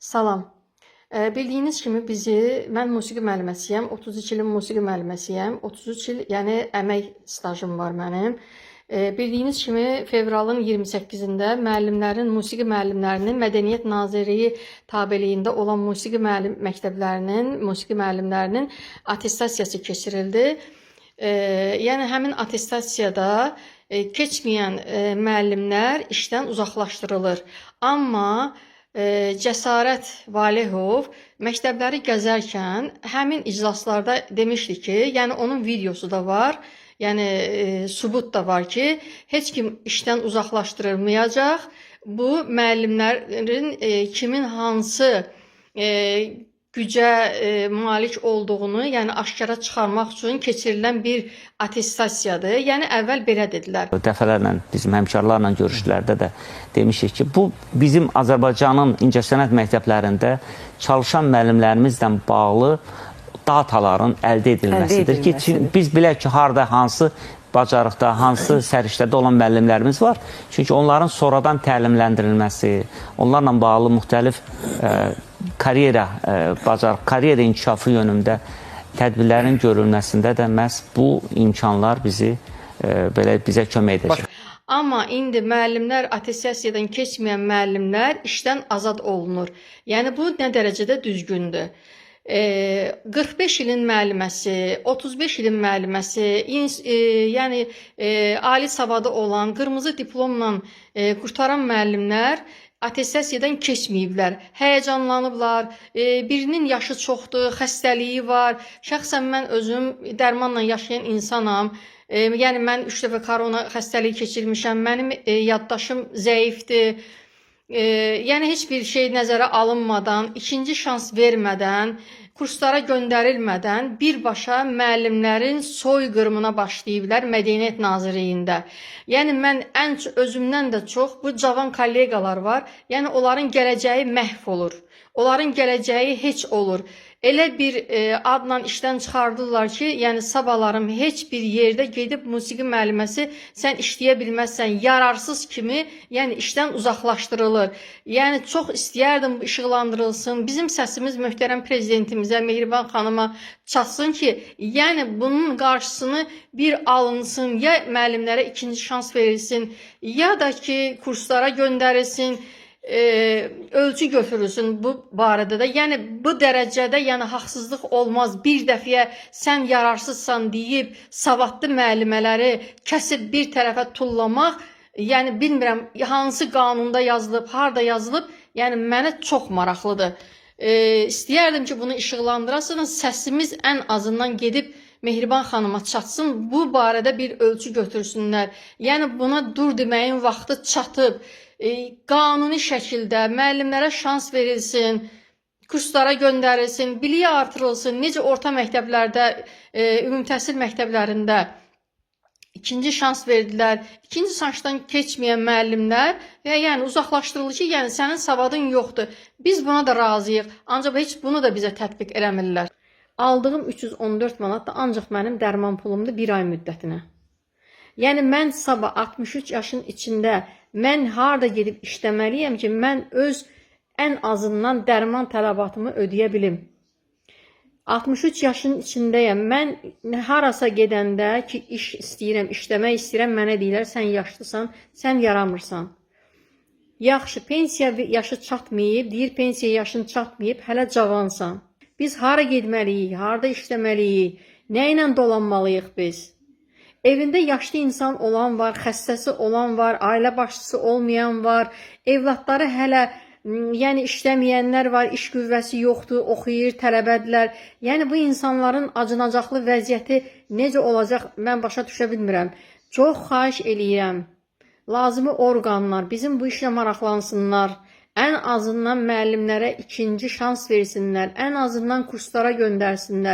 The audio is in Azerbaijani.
Salam. Bildiyiniz kimi mən musiqi müəlliməsiyəm. 32 ilin musiqi müəlliməsiyəm. 33 il, yəni əmək stajım var mənim. Bildiyiniz kimi fevralın 28-də musiqi müəllimlərinin Mədəniyyət Nazirliyi tabeliyində olan musiqi müəllimlərinin attestasiyası keçirildi. Yəni həmin attestasiyada keçməyən müəllimlər işdən uzaqlaşdırılır. Amma Cəsarət Valehov məktəbləri gəzərkən həmin iclaslarda demişdi ki, yəni onun videosu da var, yəni sübut da var ki, heç kim işdən uzaqlaşdırılmayacaq. Bu müəllimlərin kimin hansı gücə malik olduğunu, yəni aşkara çıxarmaq üçün keçirilən bir attestasiyadır. Yəni əvvəl belə dedilər. Dəfələrlə bizim həmkarlarla görüşlərdə də demişik ki, bu bizim Azərbaycanın incəsənət məktəblərində çalışan müəllimlərimizlə bağlı dataların əldə edilməsidir ki, biz bilək ki, harada, hansı bacarıqda, hansı səriştədə olan müəllimlərimiz var. Çünki onların sonradan təlimləndirilməsi, onlarla bağlı müxtəlif karyera inkişafı yönündə tədbirlərin görülməsində də məhz bu imkanlar bizə kömək edəcək. Amma indi müəllimlər, attestasiyadan keçməyən müəllimlər işdən azad olunur. Yəni bu nə dərəcədə düzgündür? 45 ilin müəlliməsi, 35 ilin müəlliməsi, yəni ali savadı olan, qırmızı diplomla qurtaran müəllimlər attestasiyadan keçməyiblər, həyəcanlanıblar, birinin yaşı çoxdur, xəstəliyi var. Şəxsən mən özüm dərmanla yaşayan insanam. Yəni mən 3 dəfə korona xəstəliyi keçirmişəm, mənim yaddaşım zəifdir. Yəni heç bir şey nəzərə alınmadan, ikinci şans vermədən, kurslara göndərilmədən birbaşa müəllimlərin soyqırımına başlayıblar Mədəniyyət Nazirliyində. Yəni mən özümdən də çox bu cavan kolleqalar var. Yəni onların gələcəyi məhv olur. Onların gələcəyi heç olur. Elə bir adla işdən çıxardırlar ki, yəni sabahlarım heç bir yerdə gedib musiqi müəlliməsi sən işləyə bilməzsən, yararsız kimi, yəni işdən uzaqlaşdırılır. Yəni çox istəyərdim işıqlandırılsın. Bizim səsimiz möhtərəm prezidentimizə, Mehriban xanıma çatsın ki, yəni bunun qarşısını bir alınsın, ya müəllimlərə ikinci şans verilsin, ya da ki kurslara göndərilsin. Ölçü götürülsün bu barədə də. Yəni bu dərəcədə haqsızlıq olmaz. Bir dəfəyə sən yararsızsan deyib savadlı müəllimələri kəsib bir tərəfə tullamaq, yəni bilmirəm hansı qanunda yazılıb, harda yazılıb, yəni mənə çox maraqlıdır. İstəyərdim ki, bunu işıqlandırasınız. Səsimiz ən azından gedib Mehriban xanıma çatsın. Bu barədə bir ölçü götürsünlər. Yəni buna dur deməyin vaxtı çatıb. Qanuni şəkildə müəllimlərə şans verilsin, kurslara göndərilsin, biliyi artırılsın. Necə orta məktəblərdə, ümumi təhsil məktəblərində ikinci şans verdilər. İkinci şansdan keçməyən müəllimlər yəni uzaqlaşdırılır ki, yəni sənin savadın yoxdur. Biz buna da razıyıq, ancaq heç bunu da bizə tətbiq eləmirlər. Aldığım 314 manat da ancaq mənim dərman pulumdur bir ay müddətinə. Yəni mən sabah 63 yaşın içində mən harda gedib işləməliyəm ki, mən öz ən azından dərman tələbatımı ödəyə bilim. 63 yaşın içindəyəm. Mən harasa gedəndə ki, iş istəyirəm, işləmək istəyirəm, mənə deyirlər, sən yaşlısan, sən yaramırsan. Yaxşı, pensiya yaşı çatmayıb, deyir pensiya yaşın çatmayıb, hələ cavansan. Biz hara getməliyik, harda işləməliyik, nə ilə dolanmalıyıq biz? Evində yaşlı insan olan var, xəstəsi olan var, ailə başçısı olmayan var, evlatları hələ yəni işləməyənlər var, iş qüvvəsi yoxdur, oxuyur, tələbədirlər. Yəni bu insanların acınacaqlı vəziyyəti necə olacaq, mən başa düşə bilmirəm. Çox xahiş eləyirəm, lazımi orqanlar bizim bu işlə maraqlansınlar. Ən azından müəllimlərə ikinci şans versinlər, ən azından kurslara göndərsinlər.